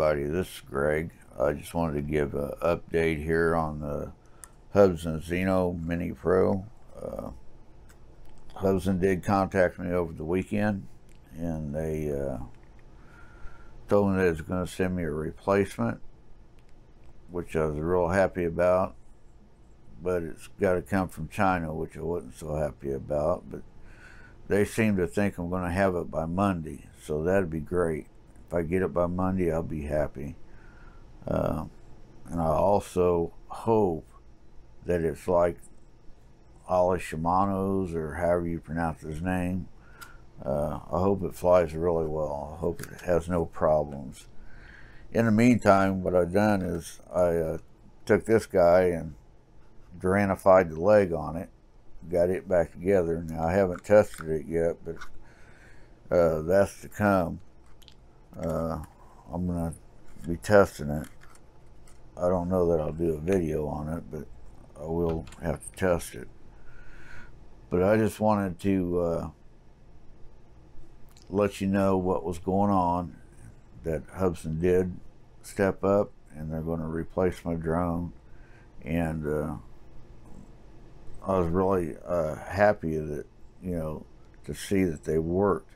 everybody, this is Greg. I just wanted to give an update here on the Hubsan Zino Mini Pro. Hubsan did contact me over the weekend, and they told me they was going to send me a replacement, which I was real happy about, but it's got to come from China, which I wasn't so happy about. But they seem to think I'm going to have it by Monday, so that'd be great. If I get it by Monday, I'll be happy. And I also hope that it's like Ali Shimano's, or however you pronounce his name. I hope it flies really well. I hope it has no problems. In the meantime, what I've done is I took this guy and Duranified the leg on it, got it back together. Now, I haven't tested it yet, but that's to come. I'm going to be testing it. I don't know that I'll do a video on it, but I will have to test it. But I just wanted to let you know what was going on, that Hubsan did step up and they're going to replace my drone. And I was really happy that, to see that they worked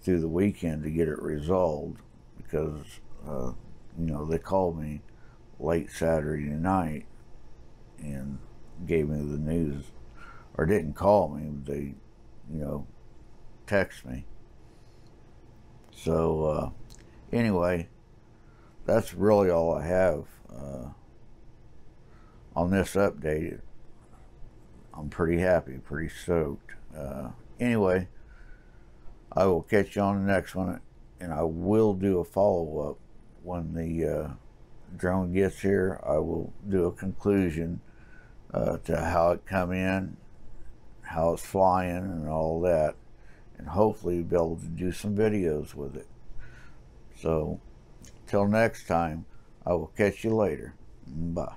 through the weekend to get it resolved, because they called me late Saturday night and gave me the news, or didn't call me, they text me. So anyway, that's really all I have on this update. I'm pretty happy, pretty stoked. Anyway, I will catch you on the next one, and I will do a follow-up when the drone gets here. I will do a conclusion to how it come in, how it's flying, and all that, and hopefully be able to do some videos with it. So till next time, I will catch you later. Bye.